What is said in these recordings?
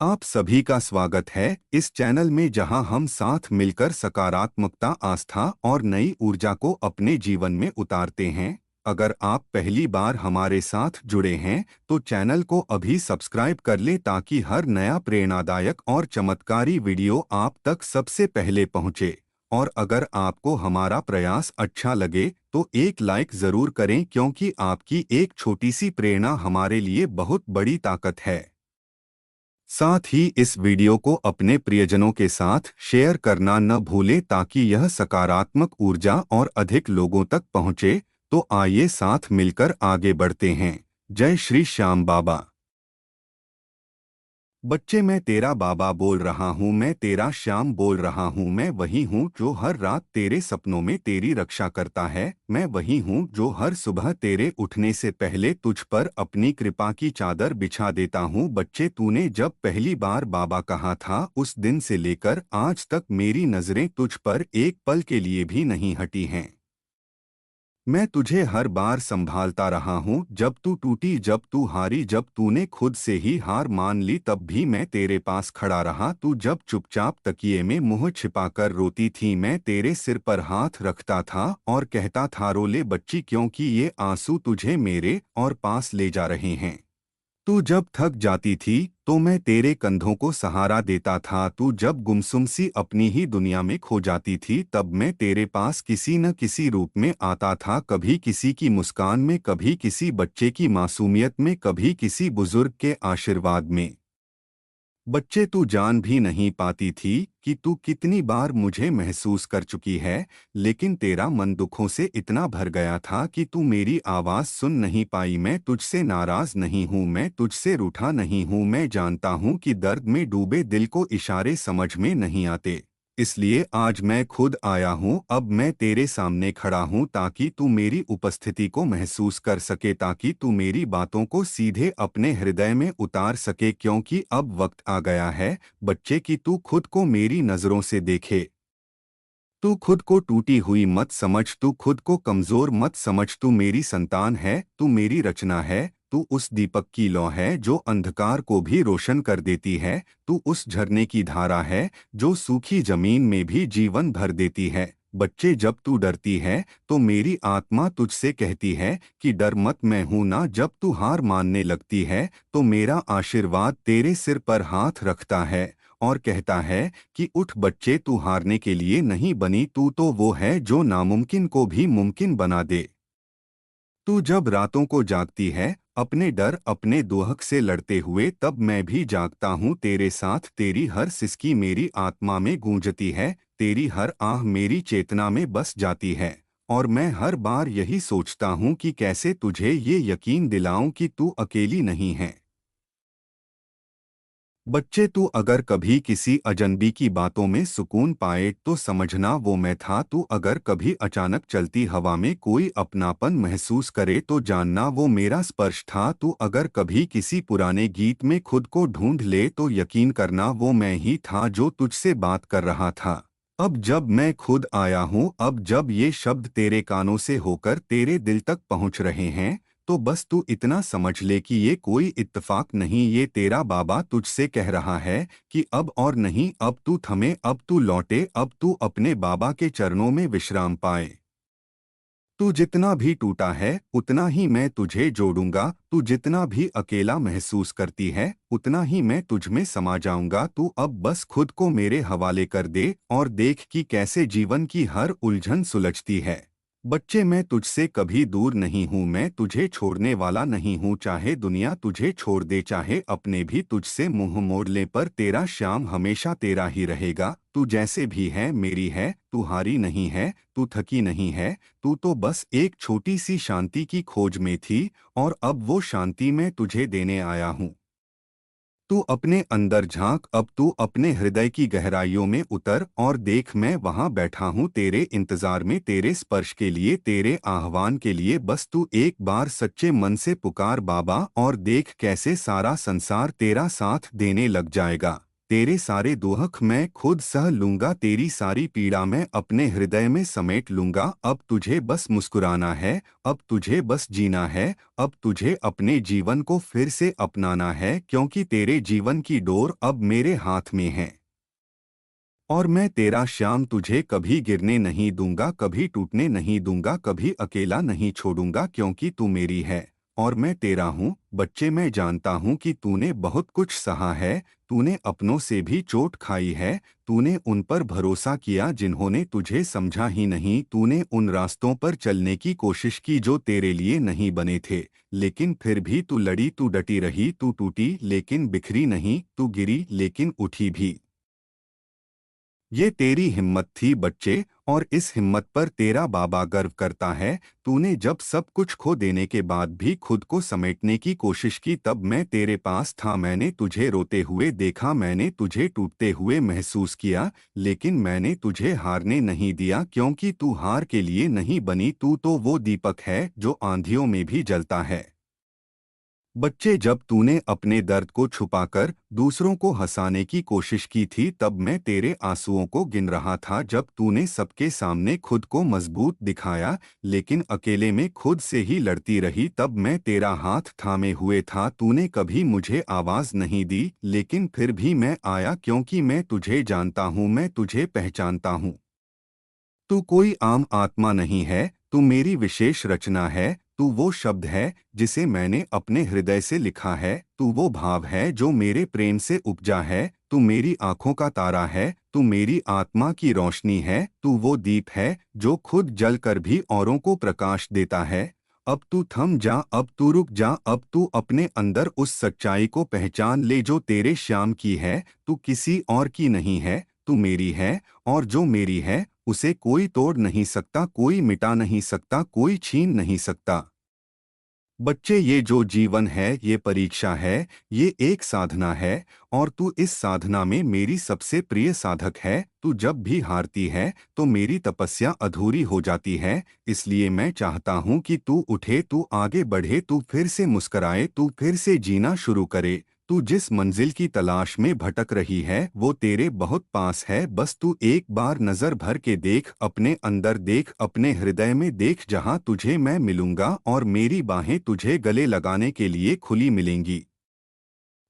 आप सभी का स्वागत है इस चैनल में जहां हम साथ मिलकर सकारात्मकता, आस्था और नई ऊर्जा को अपने जीवन में उतारते हैं। अगर आप पहली बार हमारे साथ जुड़े हैं तो चैनल को अभी सब्सक्राइब कर लें ताकि हर नया प्रेरणादायक और चमत्कारी वीडियो आप तक सबसे पहले पहुंचे। और अगर आपको हमारा प्रयास अच्छा लगे तो एक लाइक जरूर करें, क्योंकि आपकी एक छोटी सी प्रेरणा हमारे लिए बहुत बड़ी ताकत है। साथ ही इस वीडियो को अपने प्रियजनों के साथ शेयर करना न भूलें ताकि यह सकारात्मक ऊर्जा और अधिक लोगों तक पहुंचे। तो आइए साथ मिलकर आगे बढ़ते हैं। जय श्री श्याम बाबा। बच्चे, मैं तेरा बाबा बोल रहा हूँ, मैं तेरा श्याम बोल रहा हूँ। मैं वही हूँ जो हर रात तेरे सपनों में तेरी रक्षा करता है। मैं वही हूँ जो हर सुबह तेरे उठने से पहले तुझ पर अपनी कृपा की चादर बिछा देता हूँ। बच्चे, तूने जब पहली बार बाबा कहा था उस दिन से लेकर आज तक मेरी नजरें तुझ पर एक पल के लिए भी नहीं हटी हैं। मैं तुझे हर बार संभालता रहा हूँ, जब तू टूटी, जब तू हारी, जब तूने खुद से ही हार मान ली तब भी मैं तेरे पास खड़ा रहा। तू जब चुपचाप तकिए में मुंह छिपाकर रोती थी, मैं तेरे सिर पर हाथ रखता था और कहता था, रो ले बच्ची, क्योंकि ये आंसू तुझे मेरे और पास ले जा रहे हैं। तू जब थक जाती थी तो मैं तेरे कंधों को सहारा देता था। तू जब गुमसुम सी अपनी ही दुनिया में खो जाती थी तब मैं तेरे पास किसी न किसी रूप में आता था, कभी किसी की मुस्कान में, कभी किसी बच्चे की मासूमियत में, कभी किसी बुजुर्ग के आशीर्वाद में। बच्चे, तू जान भी नहीं पाती थी कि तू कितनी बार मुझे महसूस कर चुकी है, लेकिन तेरा मन दुखों से इतना भर गया था कि तू मेरी आवाज़ सुन नहीं पाई। मैं तुझसे नाराज नहीं हूँ, मैं तुझसे रूठा नहीं हूँ। मैं जानता हूँ कि दर्द में डूबे दिल को इशारे समझ में नहीं आते, इसलिए आज मैं खुद आया हूँ। अब मैं तेरे सामने खड़ा हूँ ताकि तू मेरी उपस्थिति को महसूस कर सके, ताकि तू मेरी बातों को सीधे अपने हृदय में उतार सके, क्योंकि अब वक्त आ गया है बच्चे कि तू खुद को मेरी नज़रों से देखे। तू खुद को टूटी हुई मत समझ, तू खुद को कमजोर मत समझ। तू मेरी संतान है, तू मेरी रचना है। तू उस दीपक की लौ है जो अंधकार को भी रोशन कर देती है। तू उस झरने की धारा है जो सूखी जमीन में भी जीवन भर देती है। बच्चे, जब तू डरती है तो मेरी आत्मा तुझसे कहती है कि डर मत, मैं हूं ना। जब तू हार मानने लगती है तो मेरा आशीर्वाद तेरे सिर पर हाथ रखता है और कहता है कि उठ बच्चे, तू हारने के लिए नहीं बनी, तू तो वो है जो नामुमकिन को भी मुमकिन बना दे। तू जब रातों को जागती है अपने डर, अपने दोहक से लड़ते हुए, तब मैं भी जागता हूँ तेरे साथ। तेरी हर सिसकी मेरी आत्मा में गूंजती है, तेरी हर आह मेरी चेतना में बस जाती है। और मैं हर बार यही सोचता हूँ कि कैसे तुझे ये यकीन दिलाऊं कि तू अकेली नहीं है। बच्चे, तू अगर कभी किसी अजनबी की बातों में सुकून पाए तो समझना वो मैं था। तू अगर कभी अचानक चलती हवा में कोई अपनापन महसूस करे तो जानना वो मेरा स्पर्श था। तू अगर कभी किसी पुराने गीत में खुद को ढूंढ ले तो यकीन करना वो मैं ही था जो तुझसे बात कर रहा था। अब जब मैं खुद आया हूँ, अब जब ये शब्द तेरे कानों से होकर तेरे दिल तक पहुँच रहे हैं, तो बस तू इतना समझ ले कि ये कोई इत्तेफाक नहीं, ये तेरा बाबा तुझसे कह रहा है कि अब और नहीं, अब तू थमे, अब तू लौटे, अब तू अपने बाबा के चरणों में विश्राम पाए। तू जितना भी टूटा है उतना ही मैं तुझे जोड़ूंगा। तू जितना भी अकेला महसूस करती है उतना ही मैं तुझ में समा जाऊंगा। तू अब बस खुद को मेरे हवाले कर दे और देख कि कैसे जीवन की हर उलझन सुलझती है। बच्चे, मैं तुझसे कभी दूर नहीं हूँ, मैं तुझे छोड़ने वाला नहीं हूँ। चाहे दुनिया तुझे छोड़ दे, चाहे अपने भी तुझसे मुंह मोड़ ले, पर तेरा श्याम हमेशा तेरा ही रहेगा। तू जैसे भी है मेरी है, तू हारी नहीं है, तू थकी नहीं है। तू तो बस एक छोटी सी शांति की खोज में थी और अब वो शांति मैं तुझे देने आया हूँ। तू अपने अंदर झांक, अब तू अपने हृदय की गहराइयों में उतर और देख, मैं वहां बैठा हूँ तेरे इंतजार में, तेरे स्पर्श के लिए, तेरे आह्वान के लिए। बस तू एक बार सच्चे मन से पुकार बाबा और देख कैसे सारा संसार तेरा साथ देने लग जाएगा। तेरे सारे दुख मैं खुद सह लूंगा, तेरी सारी पीड़ा मैं अपने हृदय में समेट लूंगा। अब तुझे बस मुस्कुराना है, अब तुझे बस जीना है, अब तुझे अपने जीवन को फिर से अपनाना है, क्योंकि तेरे जीवन की डोर अब मेरे हाथ में है। और मैं तेरा श्याम तुझे कभी गिरने नहीं दूंगा, कभी टूटने नहीं दूंगा, कभी अकेला नहीं छोड़ूंगा, क्योंकि तू मेरी है और मैं तेरा हूँ। बच्चे, मैं जानता हूँ कि तूने बहुत कुछ सहा है, तूने अपनों से भी चोट खाई है, तूने उन पर भरोसा किया जिन्होंने तुझे समझा ही नहीं, तूने उन रास्तों पर चलने की कोशिश की जो तेरे लिए नहीं बने थे, लेकिन फिर भी तू लड़ी, तू डटी रही, तू टूटी लेकिन बिखरी नहीं, तू गिरी लेकिन उठी भी। ये तेरी हिम्मत थी बच्चे, और इस हिम्मत पर तेरा बाबा गर्व करता है। तूने जब सब कुछ खो देने के बाद भी खुद को समेटने की कोशिश की, तब मैं तेरे पास था। मैंने तुझे रोते हुए देखा, मैंने तुझे टूटते हुए महसूस किया, लेकिन मैंने तुझे हारने नहीं दिया, क्योंकि तू हार के लिए नहीं बनी। तू तो वो दीपक है जो आंधियों में भी जलता है। बच्चे, जब तूने अपने दर्द को छुपाकर दूसरों को हंसाने की कोशिश की थी, तब मैं तेरे आंसुओं को गिन रहा था। जब तूने सबके सामने खुद को मजबूत दिखाया, लेकिन अकेले में खुद से ही लड़ती रही, तब मैं तेरा हाथ थामे हुए था। तूने कभी मुझे आवाज नहीं दी, लेकिन फिर भी मैं आया, क्योंकि मैं तुझे जानता हूँ, मैं तुझे पहचानता हूँ। तू कोई आम आत्मा नहीं है, तू मेरी विशेष रचना है। तू वो शब्द है जिसे मैंने अपने हृदय से लिखा है, तू वो भाव है जो मेरे प्रेम से उपजा है, तू मेरी आंखों का तारा है, तू मेरी आत्मा की रोशनी है, तू वो दीप है जो खुद जल कर भी औरों को प्रकाश देता है। अब तू थम जा, अब तू रुक जा, अब तू अपने अंदर उस सच्चाई को पहचान ले जो तेरे श्याम की है। तू किसी और की नहीं है, तू मेरी है, और जो मेरी है उसे कोई तोड़ नहीं सकता, कोई मिटा नहीं सकता, कोई छीन नहीं सकता। बच्चे, ये जो जीवन है ये परीक्षा है, ये एक साधना है, और तू इस साधना में मेरी सबसे प्रिय साधक है। तू जब भी हारती है तो मेरी तपस्या अधूरी हो जाती है, इसलिए मैं चाहता हूँ कि तू उठे, तू आगे बढ़े, तू फिर से मुस्कराए, तू फिर से जीना शुरू करे। तू जिस मंजिल की तलाश में भटक रही है वो तेरे बहुत पास है, बस तू एक बार नजर भर के देख, अपने अंदर देख, अपने हृदय में देख, जहां तुझे मैं मिलूंगा और मेरी बाहें तुझे गले लगाने के लिए खुली मिलेंगी।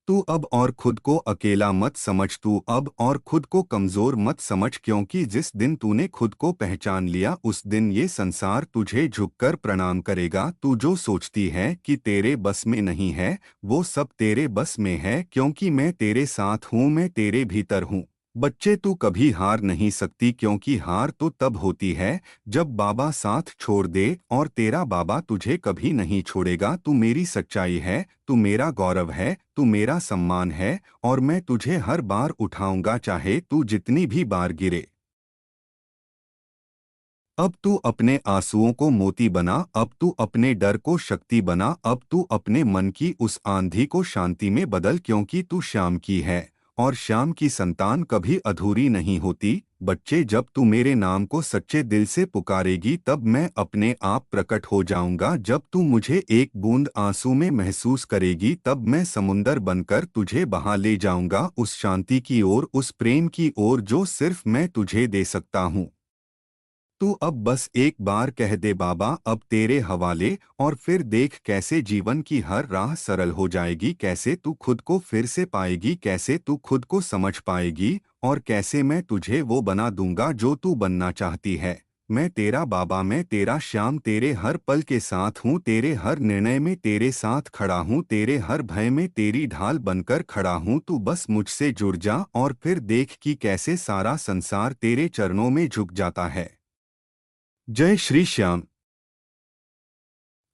तू अब और खुद को अकेला मत समझ, तू अब और खुद को कमजोर मत समझ, क्योंकि जिस दिन तूने खुद को पहचान लिया उस दिन ये संसार तुझे झुककर प्रणाम करेगा। तू जो सोचती है कि तेरे बस में नहीं है, वो सब तेरे बस में है, क्योंकि मैं तेरे साथ हूँ, मैं तेरे भीतर हूँ। बच्चे, तू कभी हार नहीं सकती, क्योंकि हार तो तब होती है जब बाबा साथ छोड़ दे, और तेरा बाबा तुझे कभी नहीं छोड़ेगा। तू मेरी सच्चाई है, तू मेरा गौरव है, तू मेरा सम्मान है, और मैं तुझे हर बार उठाऊंगा, चाहे तू जितनी भी बार गिरे। अब तू अपने आंसुओं को मोती बना, अब तू अपने डर को शक्ति बना, अब तू अपने मन की उस आंधी को शांति में बदल, क्योंकि तू श्याम की है, और श्याम की संतान कभी अधूरी नहीं होती। बच्चे, जब तू मेरे नाम को सच्चे दिल से पुकारेगी तब मैं अपने आप प्रकट हो जाऊंगा। जब तू मुझे एक बूंद आंसू में महसूस करेगी तब मैं समुंदर बनकर तुझे बहा ले जाऊंगा, उस शांति की ओर, उस प्रेम की ओर जो सिर्फ मैं तुझे दे सकता हूँ। तू अब बस एक बार कह दे बाबा अब तेरे हवाले, और फिर देख कैसे जीवन की हर राह सरल हो जाएगी, कैसे तू खुद को फिर से पाएगी, कैसे तू खुद को समझ पाएगी, और कैसे मैं तुझे वो बना दूंगा जो तू बनना चाहती है। मैं तेरा बाबा, मैं तेरा श्याम, तेरे हर पल के साथ हूँ, तेरे हर निर्णय में तेरे साथ खड़ा हूँ, तेरे हर भय में तेरी ढाल बनकर खड़ा हूँ। तू बस मुझसे जुड़ जा और फिर देख कि कैसे सारा संसार तेरे चरणों में झुक जाता है। जय श्री श्याम।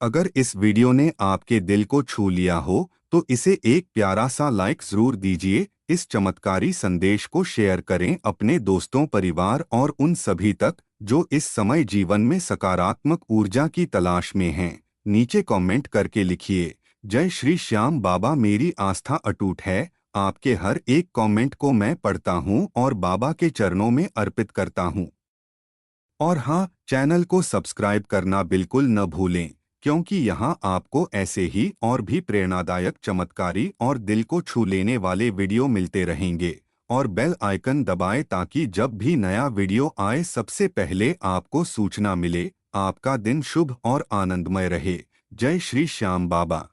अगर इस वीडियो ने आपके दिल को छू लिया हो तो इसे एक प्यारा सा लाइक जरूर दीजिए। इस चमत्कारी संदेश को शेयर करें अपने दोस्तों, परिवार और उन सभी तक जो इस समय जीवन में सकारात्मक ऊर्जा की तलाश में हैं। नीचे कमेंट करके लिखिए, जय श्री श्याम बाबा, मेरी आस्था अटूट है। आपके हर एक कमेंट को मैं पढ़ता हूँ और बाबा के चरणों में अर्पित करता हूँ। और हाँ, चैनल को सब्सक्राइब करना बिल्कुल न भूलें, क्योंकि यहाँ आपको ऐसे ही और भी प्रेरणादायक, चमत्कारी और दिल को छू लेने वाले वीडियो मिलते रहेंगे। और बेल आइकन दबाएं ताकि जब भी नया वीडियो आए सबसे पहले आपको सूचना मिले। आपका दिन शुभ और आनंदमय रहे। जय श्री श्याम बाबा।